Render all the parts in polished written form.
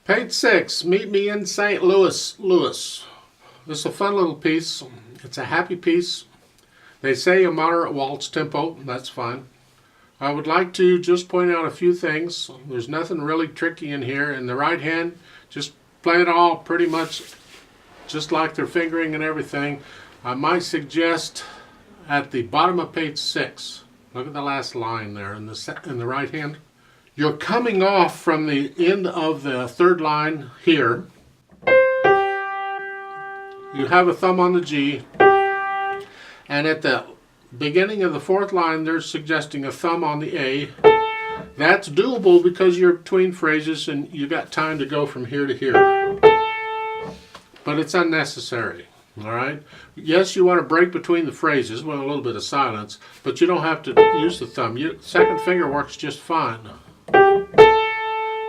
Page 6, Meet Me in St. Louis, Louis. This is a fun little piece. It's a happy piece. They say a moderate waltz tempo. That's fine. I would like to just point out a few things. There's nothing really tricky in here. In the right hand, just play it all pretty much just like their fingering and everything. I might suggest at the bottom of page 6, look at the last line there in the right hand. You're coming off from the end of the third line here. You have a thumb on the G. And at the beginning of the fourth line, they're suggesting a thumb on the A. That's doable because you're between phrases and you got time to go from here to here. But it's unnecessary. All right. Yes, you want to break between the phrases with a little bit of silence, but you don't have to use the thumb. Second finger works just fine.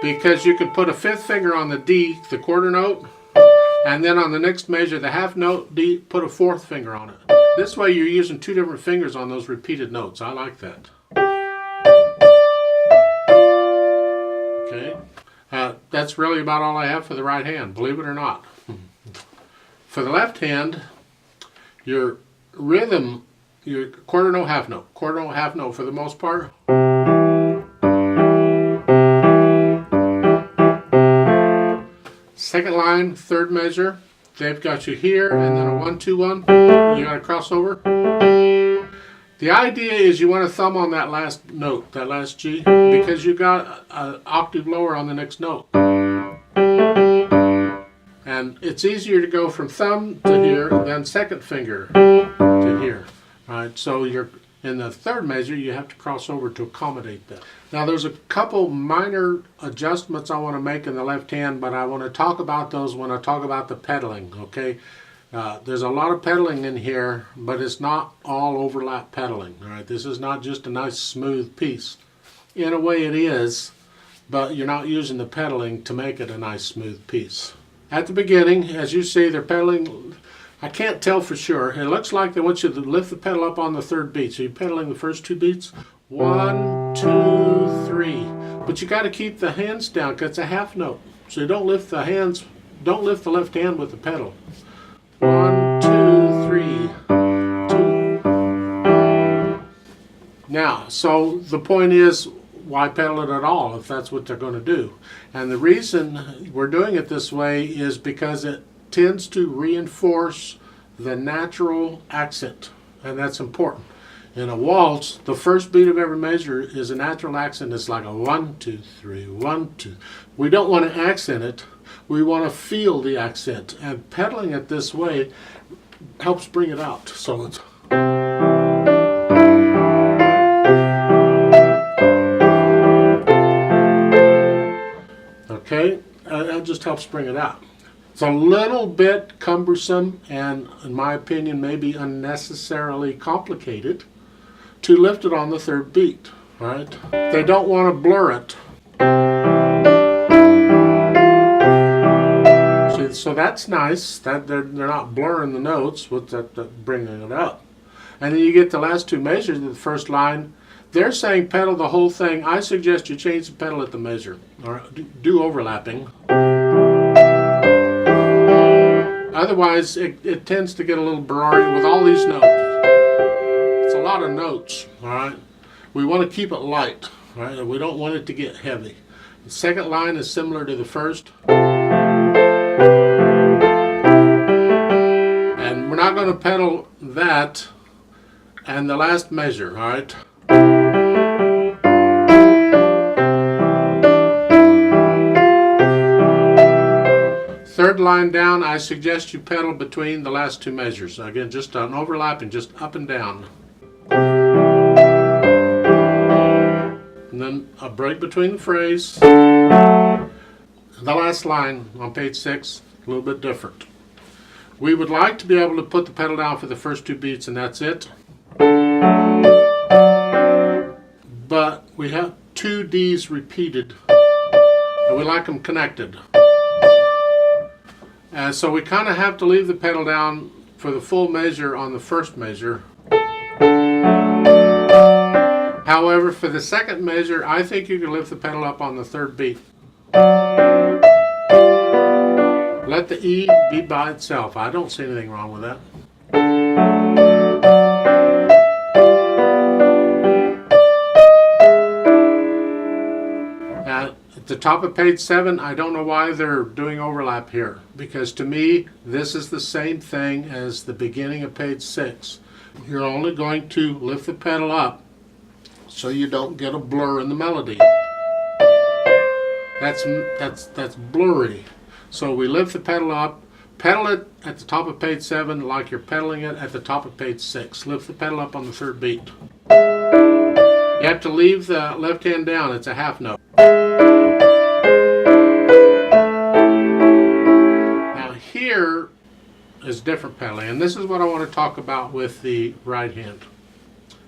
Because you could put a fifth finger on the D, the quarter note, and then on the next measure, the half note D, put a fourth finger on it. This way you're using two different fingers on those repeated notes. I like that. Okay. That's really about all I have for the right hand, believe it or not. For the left hand, your rhythm, your quarter note, half note. Quarter note, half note for the most part. Second line, third measure, they've got you here, and then a 1-2-1. You got to cross over. The idea is you want to thumb on that last note, that last G, because you got an octave lower on the next note. And it's easier to go from thumb to here than second finger to here. All right, so you're in the third measure, you have to cross over to accommodate that. Now there's a couple minor adjustments I want to make in the left hand, but I want to talk about those when I talk about the pedaling, okay? There's a lot of pedaling in here, but it's not all overlap pedaling, all right? This is not just a nice smooth piece. In a way it is, but you're not using the pedaling to make it a nice smooth piece. At the beginning, as you see, they're pedaling. I can't tell for sure. It looks like they want you to lift the pedal up on the third beat. So you're pedaling the first two beats. 1, 2, 3. But you got to keep the hands down because it's a half note. So you don't lift the hands. Don't lift the left hand with the pedal. 1, 2, 3, 2. Now, so the point is, why pedal it at all if that's what they're going to do? And the reason we're doing it this way is because it tends to reinforce the natural accent, and that's important. In a waltz, the first beat of every measure is a natural accent. It's like a 1, 2, 3, 1, 2. We don't want to accent it. We want to feel the accent, and pedaling it this way helps bring it out. So it's okay. That just helps bring it out. It's a little bit cumbersome and, in my opinion, maybe unnecessarily complicated to lift it on the third beat, right? They don't want to blur it. So that's nice, that they're not blurring the notes with that bringing it up. And then you get the last two measures of the first line. They're saying pedal the whole thing. I suggest you change the pedal at the measure, or do overlapping. Otherwise, it tends to get a little blurry with all these notes. It's a lot of notes, all right? We want to keep it light, right? We don't want it to get heavy. The second line is similar to the first. And we're not going to pedal that and the last measure, all right? Third line down, I suggest you pedal between the last two measures. Again, just an overlapping, just up and down. And then a break between the phrase. The last line on page 6, a little bit different. We would like to be able to put the pedal down for the first two beats and that's it. But we have two Ds repeated and we like them connected. And so we kind of have to leave the pedal down for the full measure on the first measure. However, for the second measure, I think you can lift the pedal up on the third beat. let the E be by itself. I don't see anything wrong with that. At the top of page 7, I don't know why they're doing overlap here, because to me this is the same thing as the beginning of page 6. You're only going to lift the pedal up so you don't get a blur in the melody. That's blurry. So we lift the pedal up, pedal it at the top of page 7 like you're pedaling it at the top of page 6. Lift the pedal up on the 3rd beat. You have to leave the left hand down, it's a half note. Now here is different pedaling, and this is what I want to talk about with the right hand,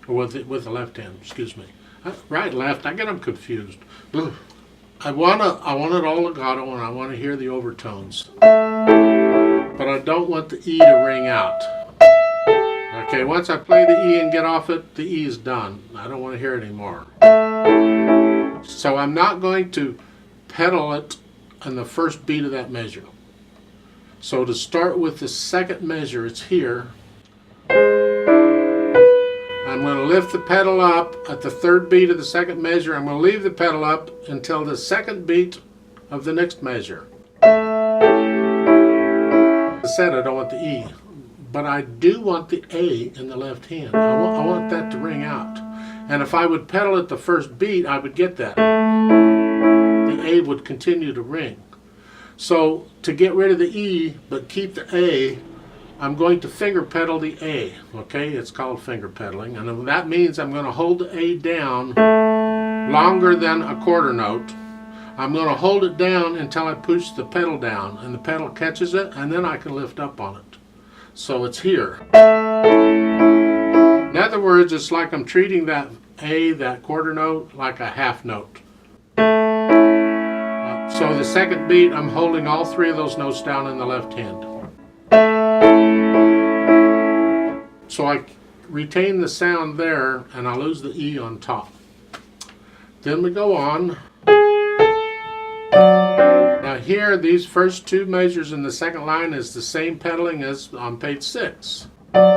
or with the left hand, excuse me. Right, left, I get them confused. Ugh. I want it all legato, and I want to hear the overtones, but I don't want the E to ring out. Okay, once I play the E and get off it, the E is done. I don't want to hear it anymore. So I'm not going to pedal it on the 1st beat of that measure. So to start with the 2nd measure, it's here. I'm going to lift the pedal up at the 3rd beat of the 2nd measure. I'm going to leave the pedal up until the 2nd beat of the next measure. I said I don't want the E, but I do want the A in the left hand. I want that to ring out. And if I would pedal at the 1st beat, I would get that. The A would continue to ring. So to get rid of the E but keep the A, I'm going to finger pedal the A. Okay, it's called finger pedaling, and that means I'm going to hold the A down longer than a quarter note. I'm going to hold it down until I push the pedal down, and the pedal catches it, and then I can lift up on it. So it's here. In other words, it's like I'm treating that A, that quarter note, like a half note. So the 2nd beat, I'm holding all 3 of those notes down in the left hand. So I retain the sound there, and I lose the E on top. Then we go on. Now here, these first 2 measures in the 2nd line is the same pedaling as on page 6. And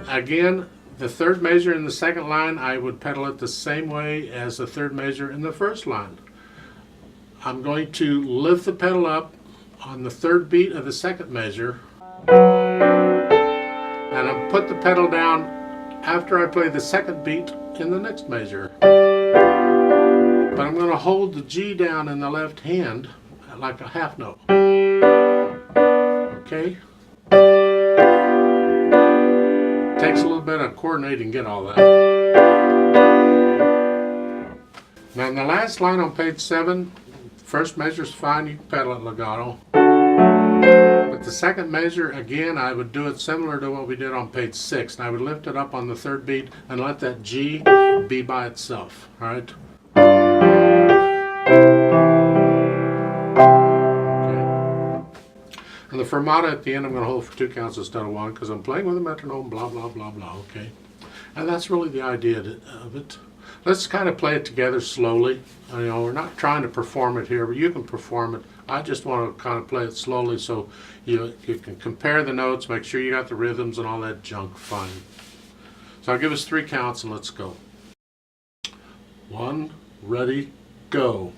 again, the 3rd measure in the 2nd line, I would pedal it the same way as the 3rd measure in the 1st line. I'm going to lift the pedal up on the 3rd beat of the 2nd measure, and I'll put the pedal down after I play the 2nd beat in the next measure. But I'm going to hold the G down in the left hand like a half note. Okay? Takes a little bit of coordinating to get all that. Now in the last line on page 7, 1st measure is fine, you can pedal it legato. But the 2nd measure, again, I would do it similar to what we did on page 6. And I would lift it up on the 3rd beat and let that G be by itself. All right? Okay. And the fermata at the end, I'm going to hold for 2 counts instead of 1 because I'm playing with a metronome, blah, blah, blah, blah. Okay? And that's really the idea of it. Let's kind of play it together slowly. You know, we're not trying to perform it here, but you can perform it. I just want to kind of play it slowly so you can compare the notes, make sure you got the rhythms and all that junk fine. So I'll give us 3 counts and let's go. 1, ready, go.